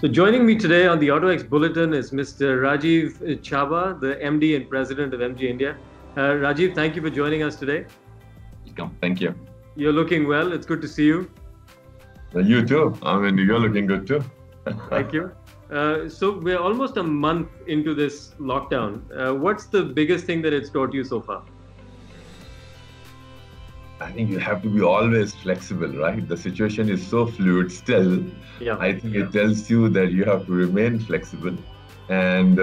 So joining me today on the autoX Bulletin is Mr. Rajeev Chaba, the MD and President of MG India. Rajeev, thank you for joining us today. Welcome. Thank you. You're looking well. It's good to see you. You too. I mean, you're looking good too. Thank you. So we're almost a month into this lockdown. What's the biggest thing that it's taught you so far? I think you have to be always flexible, right? The situation is so fluid still. Yeah. I think it tells you that you have to remain flexible and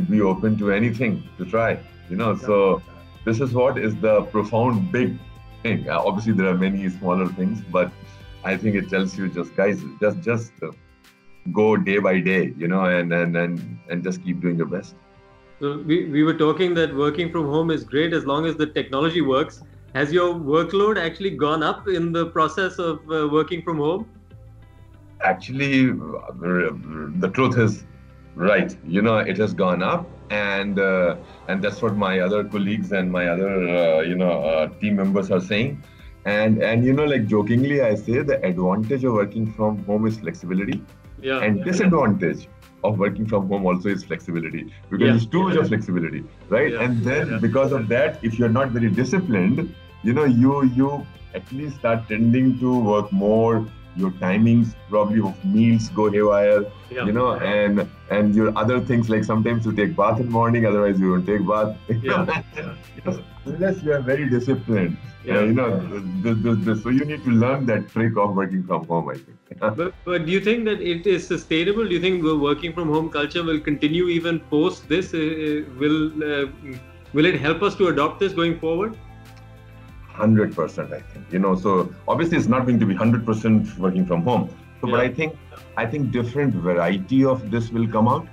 be open to anything to try. So this is what is the profound big thing. Obviously, there are many smaller things, but I think it tells you guys, just go day by day, and just keep doing your best. So we were talking that working from home is great as long as the technology works. Has your workload actually gone up in the process of working from home? Actually, the truth is right. It has gone up, and that's what my other colleagues and my other team members are saying. And like jokingly, I say the advantage of working from home is flexibility, and disadvantage of working from home also is flexibility, because it's too much of flexibility, right? And then because of that, if you're not very disciplined, you actually start tending to work more. Your timings probably of meals go haywire, and your other things, like sometimes you take bath in the morning, otherwise you won't take bath. Unless you are very disciplined. So you need to learn that trick of working from home, I think. But do you think that it is sustainable? Do you think the working from home culture will continue even post this? Will it help us to adopt this going forward? 100%, I think. So obviously it's not going to be 100% working from home. So, but I think different variety of this will come out,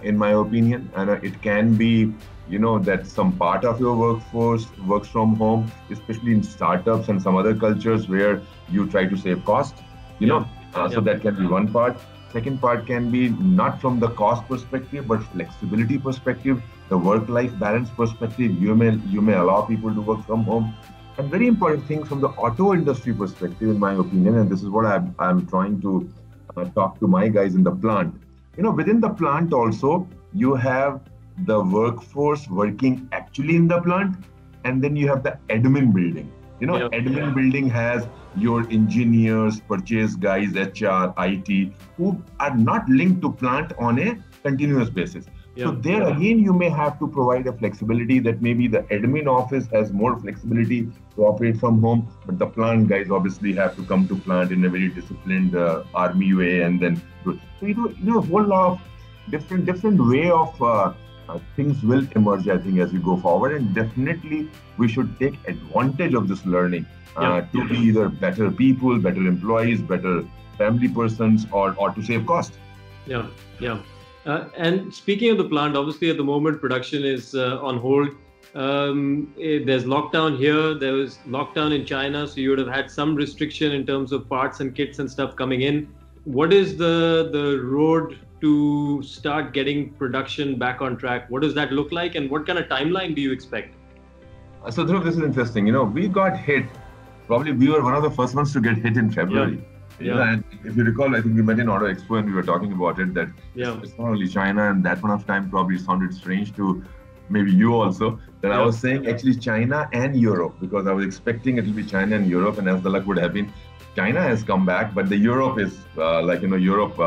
in my opinion, and it can be, that some part of your workforce works from home, especially in startups and some other cultures where you try to save cost. So that can be one part. Second part can be not from the cost perspective, but flexibility perspective, the work-life balance perspective. You may allow people to work from home. And very important thing from the auto industry perspective, in my opinion, and this is what I'm trying to talk to my guys in the plant. Within the plant also, you have the workforce working actually in the plant, and then you have the admin building. Admin building has your engineers, purchase guys, HR, IT, who are not linked to plant on a continuous basis. So there again, you may have to provide a flexibility that maybe the admin office has more flexibility to operate from home, but the plant guys obviously have to come to plant in a very disciplined army way, and then do it. So a whole lot of different way of things will emerge, I think, as we go forward, and definitely we should take advantage of this learning to be either better people, better employees, better family persons, or to save cost. And speaking of the plant, obviously at the moment production is on hold. There's lockdown here. There was lockdown in China, so you would have had some restriction in terms of parts and kits and stuff coming in. What is the road to start getting production back on track? What does that look like, and what kind of timeline do you expect? So Dhruv, this is interesting. We got hit. Probably we were one of the first ones to get hit in February. And if you recall, I think we met in Auto Expo and we were talking about it, that it's not only China, and that point of time probably sounded strange to maybe you also, that I was saying actually China and Europe, because I was expecting it will be China and Europe, and as the luck would have been, China has come back, but the Europe is Europe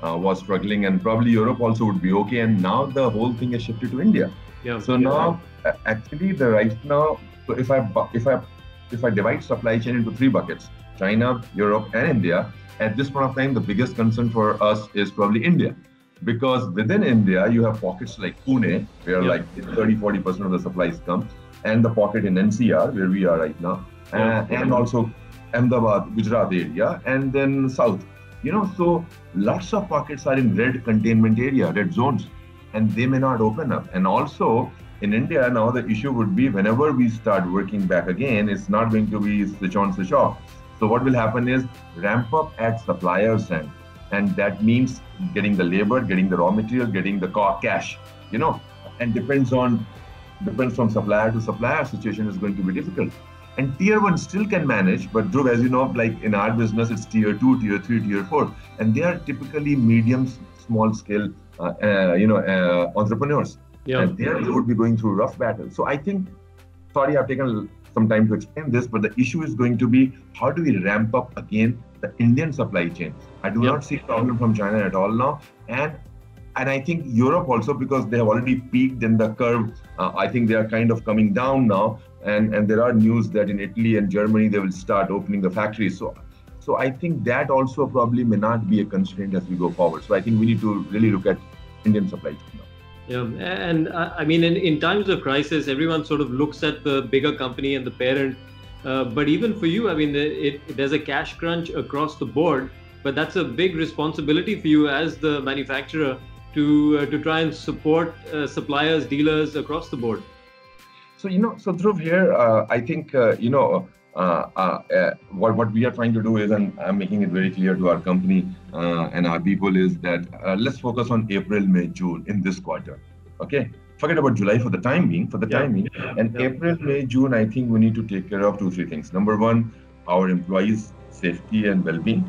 was struggling, and probably Europe also would be okay, and now the whole thing has shifted to India. So now actually right now, so if I divide supply chain into three buckets, China, Europe, and India, at this point of time, the biggest concern for us is probably India. Because within India, you have pockets like Pune, where like 30-40% of the supplies come, and the pocket in NCR, where we are right now, and also Ahmedabad, Gujarat area, and then South. So lots of pockets are in red containment area, red zones, and they may not open up. And also in India, now the issue would be whenever we start working back again, it's not going to be switch on, switch off. So what will happen is ramp up at suppliers' end, and that means getting the labor, getting the raw material, getting the cash, and depends from supplier to supplier, situation is going to be difficult. And tier 1 still can manage, but Dhruv, as you know, like in our business, it's tier 2, tier 3, tier 4, and they are typically medium, small scale, entrepreneurs. Yeah. And they would be going through rough battles. So I think, sorry, I've taken some time to explain this, but the issue is going to be how do we ramp up again the Indian supply chain? I do not see problem from China at all now. And I think Europe also, because they have already peaked in the curve, I think they are kind of coming down now. And there are news that in Italy and Germany, they will start opening the factories. So I think that also probably may not be a constraint as we go forward. So I think we need to really look at Indian supply chain now. Yeah, and I mean, in times of crisis, everyone sort of looks at the bigger company and the parent. But even for you, I mean, there's a cash crunch across the board, but that's a big responsibility for you as the manufacturer to try and support suppliers, dealers across the board. So, so Dhruv here, I think, what we are trying to do is, and I'm making it very clear to our company and our people, is that let's focus on April, May, June in this quarter. Okay. Forget about July for the time being, And April, May, June, I think we need to take care of 2-3 things. Number one, our employees' safety and well-being.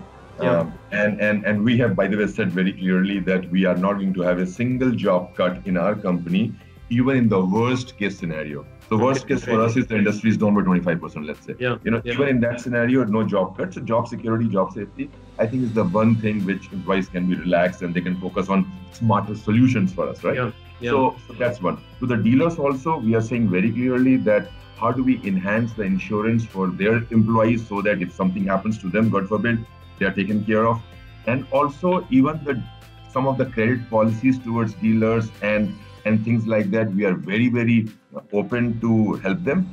And we have, by the way, said very clearly that we are not going to have a single job cut in our company, even in the worst case scenario. The worst case for us is the industry is down by 25%, let's say. Even in that scenario, no job cuts. So job security, job safety, I think is the one thing which employees can be relaxed and they can focus on smarter solutions for us, right? So that's one. To the dealers also, we are saying very clearly that how do we enhance the insurance for their employees so that if something happens to them, God forbid, they are taken care of. And also even some of the credit policies towards dealers and things like that, we are very, very open to help them.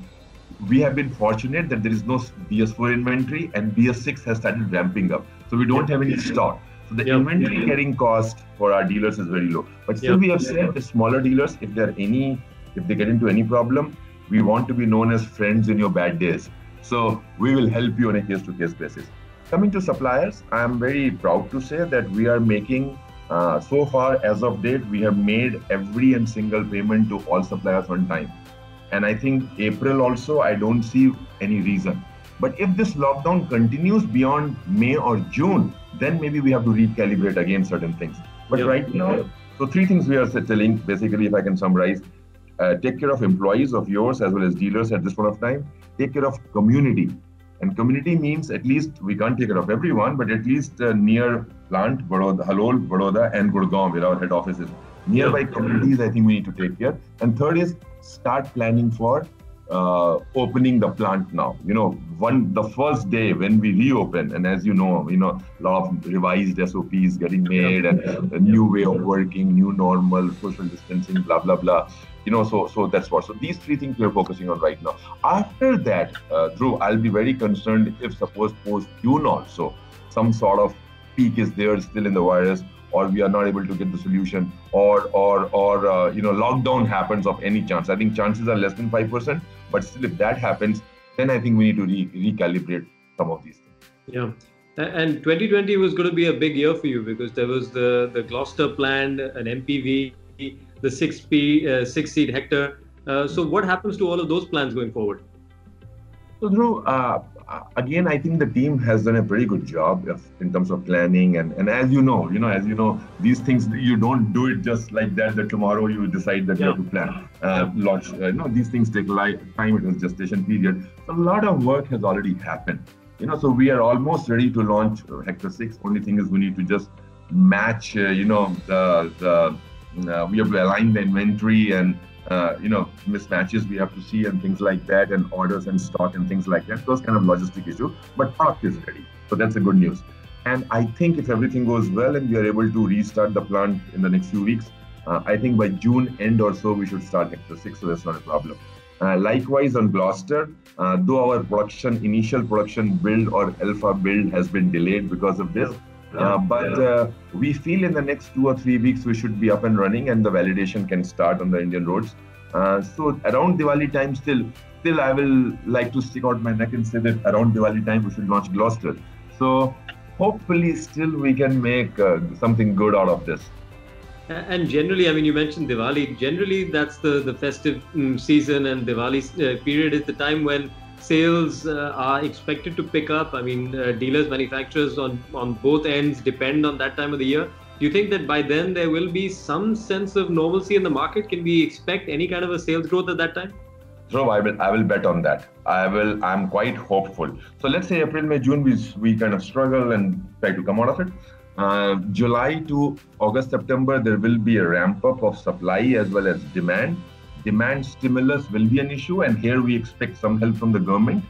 We have been fortunate that there is no BS4 inventory and BS6 has started ramping up. So we don't have any stock. So the inventory carrying cost for our dealers is very low. But still we have said the smaller dealers, if they get into any problem, we want to be known as friends in your bad days. So we will help you on a case-to-case basis. Coming to suppliers, I am very proud to say that we are making so far, as of date, we have made every and single payment to all suppliers on time. And I think April also, I don't see any reason. But if this lockdown continues beyond May or June, then maybe we have to recalibrate again certain things. But right now, so 3 things we are telling, basically, if I can summarize, take care of employees of yours as well as dealers at this point of time, take care of community. And community means at least we can't take care of everyone, but at least near plant, Halol, Baroda, and Gurgaon, where our head office is. Nearby communities, I think we need to take care. And third is start planning for opening the plant now. The first day when we reopen, and as you know, a lot of revised SOPs getting made and a new way of working, new normal, social distancing, blah, blah, blah. So that's what. So these 3 things we're focusing on right now. After that, Dhruv, I'll be very concerned if suppose post-June also, some sort of peak is there still in the virus, or we are not able to get the solution, or lockdown happens of any chance. I think chances are less than 5%, but still if that happens, then I think we need to recalibrate some of these things. Yeah. And 2020 was going to be a big year for you because there was the Gloucester plant, an MPV, the 6-seat Hector. So what happens to all of those plans going forward? So Dhruv, again, I think the team has done a pretty good job in terms of planning. And as you know, these things, you don't do it just like that tomorrow you decide that you have to plan, launch. These things take time, it is gestation period. So a lot of work has already happened. So we are almost ready to launch Hector 6. Only thing is we need to just match, we have to align the inventory and mismatches we have to see and things like that, and orders and stock and things like that. Those kind of logistic issues, but product is ready. So that's a good news. And I think if everything goes well and we are able to restart the plant in the next few weeks, I think by June end or so, we should start Hector 6. So that's not a problem. Likewise on Gloucester, though our initial production build or alpha build has been delayed because of this, but we feel in the next 2 or 3 weeks we should be up and running and the validation can start on the Indian roads. So around Diwali time, still I will like to stick out my neck and say that around Diwali time we should launch Gloucester. So hopefully still we can make something good out of this. And generally, I mean, you mentioned Diwali. Generally, that's the festive season, and Diwali period is the time when sales are expected to pick up? I mean, dealers, manufacturers on both ends depend on that time of the year. Do you think that by then there will be some sense of normalcy in the market? Can we expect any kind of a sales growth at that time? So I will bet on that. I'm quite hopeful. So let's say April, May, June, we kind of struggle and try to come out of it. July to August, September, there will be a ramp up of supply as well as demand. Demand stimulus will be an issue, and here we expect some help from the government.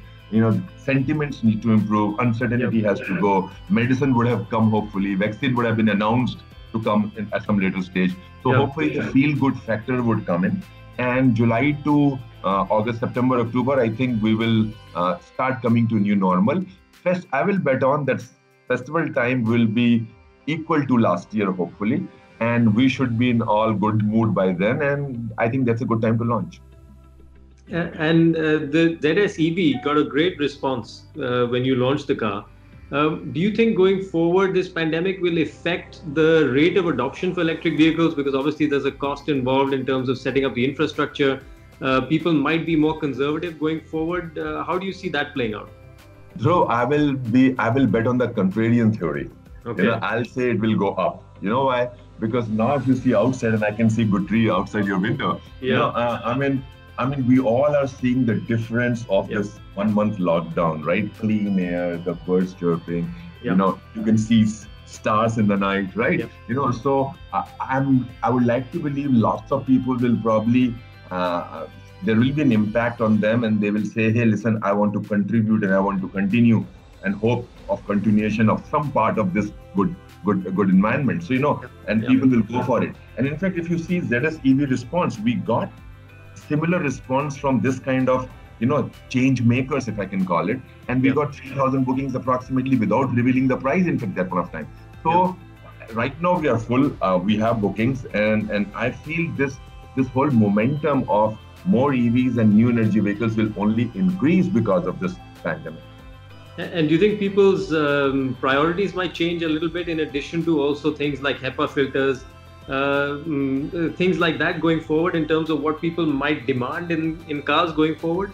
Sentiments need to improve. Uncertainty has to go. Medicine would have come, hopefully. Vaccine would have been announced to come at some later stage. So hopefully the feel-good factor would come in. And July to August, September, October, I think we will start coming to new normal. First, I will bet on that festival time will be equal to last year, hopefully. And we should be in all good mood by then. And I think that's a good time to launch. And the ZS EV got a great response when you launched the car. Do you think going forward, this pandemic will affect the rate of adoption for electric vehicles? Because obviously there's a cost involved in terms of setting up the infrastructure. People might be more conservative going forward. How do you see that playing out? So I will bet on the contrarian theory. Okay. I'll say it will go up. You know why? Because now if you see outside, and I can see good tree outside your window. I mean, we all are seeing the difference of this 1 month lockdown, right? Clean air, the birds chirping. You can see stars in the night, right? So I would like to believe lots of people will probably there will be an impact on them, and they will say, hey, listen, I want to contribute and I want to continue, and hope of continuation of some part of this good environment. So people will go for it. And in fact, if you see ZS EV response, we got similar response from this kind of change makers, if I can call it, and we got 3,000 bookings approximately without revealing the price, in fact, that point of time. So right now we are full, we have bookings, and I feel this whole momentum of more EVs and new energy vehicles will only increase because of this pandemic. And do you think people's priorities might change a little bit, in addition to also things like HEPA filters, things like that going forward, in terms of what people might demand in cars going forward?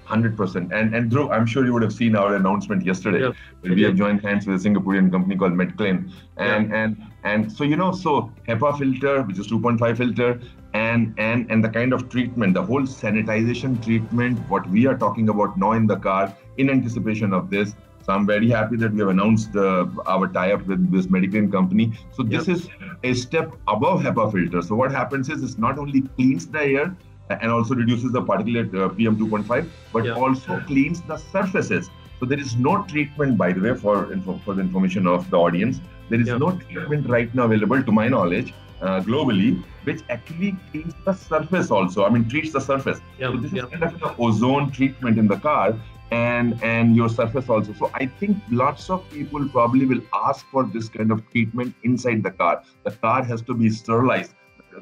100%. And Dhruv, I'm sure you would have seen our announcement yesterday. Where we have joined hands with a Singaporean company called Medclaim. And so HEPA filter, which is 2.5 filter, and the kind of treatment, the whole sanitization treatment, what we are talking about now in the car in anticipation of this. So I'm very happy that we have announced our tie-up with this Mediclaim company. So this is a step above HEPA filter. So what happens is it not only cleans the air and also reduces the particulate PM 2.5, but also cleans the surfaces. So there is no treatment, by the way, for the information of the audience. There is no treatment right now available, to my knowledge, globally, which actually cleans the surface also. I mean, treats the surface. So this is kind of an ozone treatment in the car, and your surface also. So I think lots of people probably will ask for this kind of treatment inside the car. The car has to be sterilized.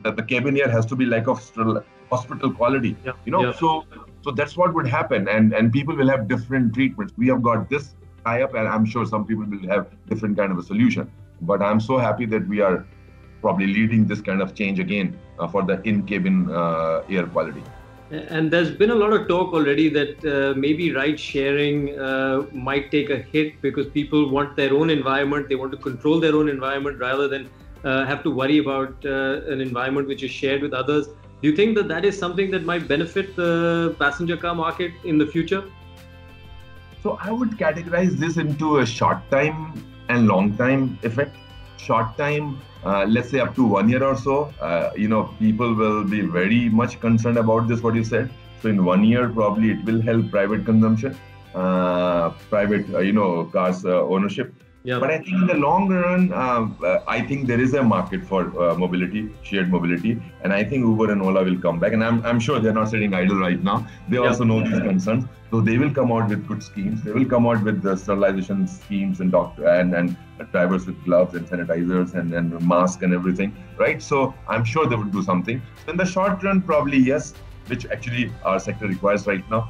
The cabin air has to be like of hospital quality. So that's what would happen, and people will have different treatments. We have got this tie-up, and I'm sure some people will have different kind of a solution. But I'm so happy that we are probably leading this kind of change again for the in-cabin air quality. And there's been a lot of talk already that maybe ride sharing might take a hit because people want their own environment. They want to control their own environment rather than have to worry about an environment which is shared with others. Do you think that is something that might benefit the passenger car market in the future? So I would categorize this into a short time and long time effect. Short time, let's say up to 1 year or so, people will be very much concerned about this, what you said. So in 1 year, probably it will help private consumption, private, cars ownership. But I think in the long run, I think there is a market for mobility, shared mobility, and I think Uber and Ola will come back. And I'm sure they're not sitting idle right now. They also know these concerns, so they will come out with good schemes. They will come out with the sterilization schemes and drivers with gloves and sanitizers and masks and everything, right? So I'm sure they will do something. So in the short run, probably yes, which actually our sector requires right now.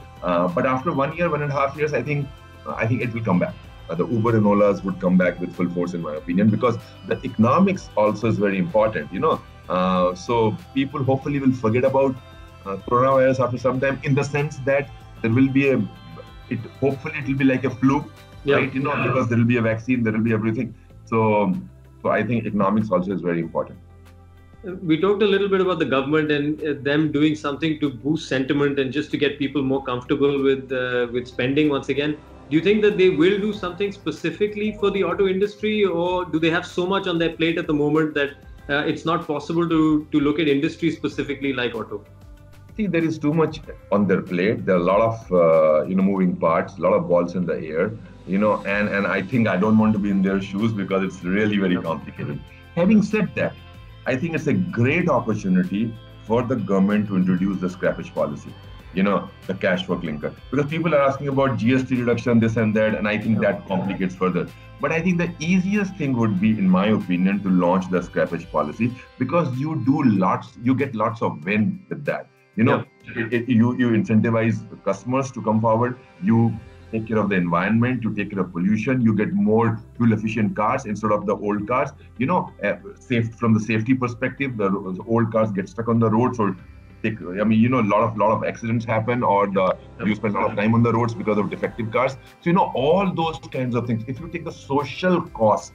But after 1 year, 1.5 years, I think it will come back. The Uber and Olas would come back with full force, in my opinion, because the economics also is very important, So people hopefully will forget about coronavirus after some time, in the sense that there will be hopefully it will be like a flu, right? Because there will be a vaccine, there will be everything. So I think economics also is very important. We talked a little bit about the government and them doing something to boost sentiment and just to get people more comfortable with spending once again. Do you think that they will do something specifically for the auto industry, or do they have so much on their plate at the moment that it's not possible to look at industry specifically like auto? I think there is too much on their plate. There are a lot of moving parts, a lot of balls in the air, and I think I don't want to be in their shoes because it's really very complicated. Having said that, I think it's a great opportunity for the government to introduce the scrappage policy, the cash for clinker. Because people are asking about GST reduction, this and that, and I think that complicates further. But I think the easiest thing would be, in my opinion, to launch the scrappage policy, because you get lots of win with that. You incentivize customers to come forward, you take care of the environment, you take care of pollution, you get more fuel efficient cars instead of the old cars. Safe from the safety perspective, the old cars get stuck on the roads, or a lot of accidents happen, or you spend a lot of time on the roads because of defective cars. So all those kinds of things. If you take the social cost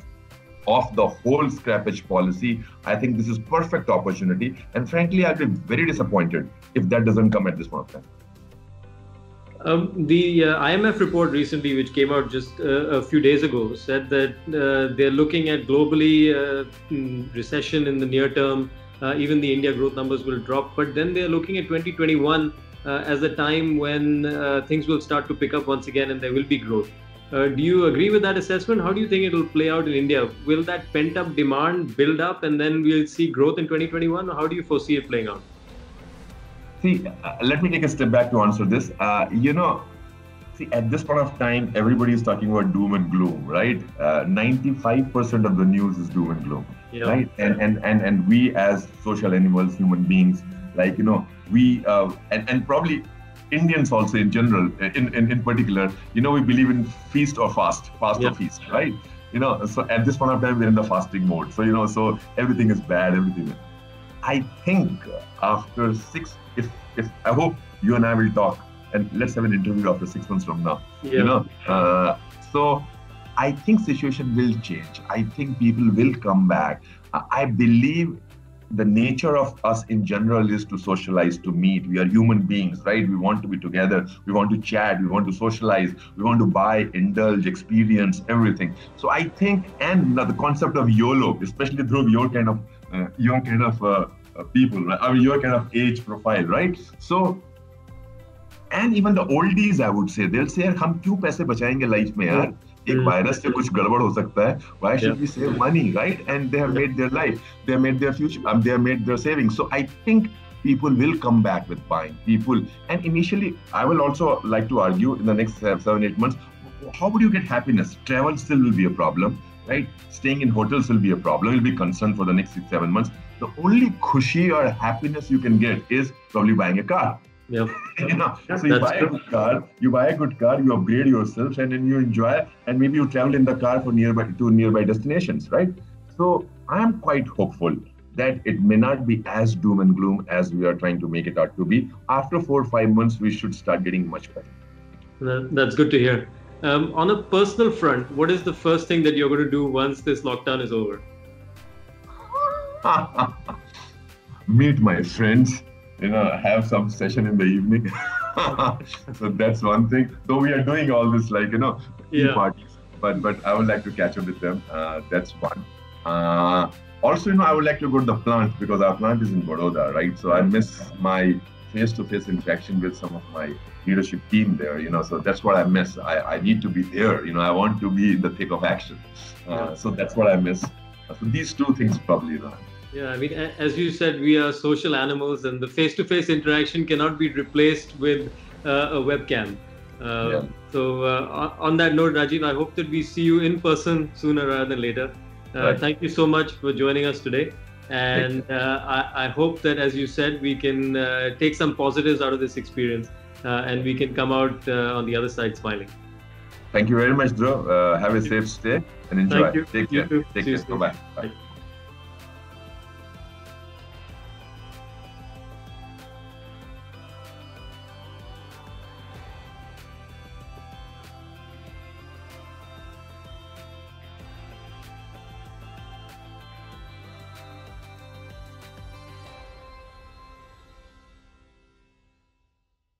of the whole scrappage policy, I think this is perfect opportunity. And frankly, I'll be very disappointed if that doesn't come at this point of time. The IMF report recently, which came out just a few days ago, said that they're looking at globally recession in the near term. Even the India growth numbers will drop. But then they're looking at 2021 as a time when things will start to pick up once again and there will be growth. Do you agree with that assessment? How do you think it will play out in India? Will that pent-up demand build up and then we'll see growth in 2021? Or how do you foresee it playing out? See, let me take a step back to answer this. At this point of time, everybody is talking about doom and gloom, right? 95% of the news is doom and gloom, right? And we as social animals, human beings, we and probably Indians also in general, in particular, we believe in feast or fast or feast, right? So at this point of time, we're in the fasting mode. So, so everything is bad, everything. I think after if I hope you and I will talk and let's have an interview after 6 months from now, so I think situation will change. I think people will come back. I believe the nature of us in general is to socialize, to meet. We are human beings, right? We want to be together. We want to chat. We want to socialize. We want to buy, indulge, experience, everything. So I think, and the concept of YOLO, especially through your kind of people, right? I mean, your kind of age profile, right? So, and even the oldies, I would say, they'll say, हम क्यों पैसे बचाएंगे life में यार? एक virus से कुछ गड़बड़ हो सकता है. Why should we save money, right? And they have made their life, they have made their future, they have made their savings. So I think people will come back with buying. And initially, I will also like to argue in the next 7-8 months, how would you get happiness? Travel still will be a problem, right? Staying in hotels will be a problem. Will be concerned for the next 6-7 months. The only khushi or happiness you can get is probably buying a car. Yeah. So you buy a good car, you upgrade yourself, and then you enjoy, and maybe you travel in the car to nearby destinations, right? So I am quite hopeful that it may not be as doom and gloom as we are trying to make it out to be. After 4 or 5 months, we should start getting much better. That's good to hear. On a personal front, what is the first thing that you're going to do once this lockdown is over? Meet my friends. Have some session in the evening. So that's one thing. Though we are doing all this, parties, but I would like to catch up with them. That's one. Also, I would like to go to the plant because our plant is in Baroda, right? So I miss my face-to-face interaction with some of my leadership team there. So that's what I miss. I need to be there. I want to be in the thick of action. So that's what I miss. So these two things probably. Yeah, I mean, as you said, we are social animals, and the face-to-face interaction cannot be replaced with a webcam. So on that note, Rajeev, I hope that we see you in person sooner rather than later. Right. Thank you so much for joining us today. And I hope that, as you said, we can take some positives out of this experience and we can come out on the other side smiling. Thank you very much, Dhruv. Have a safe stay and enjoy. Thank you. Take care. You too. Take care. Bye-bye. Bye.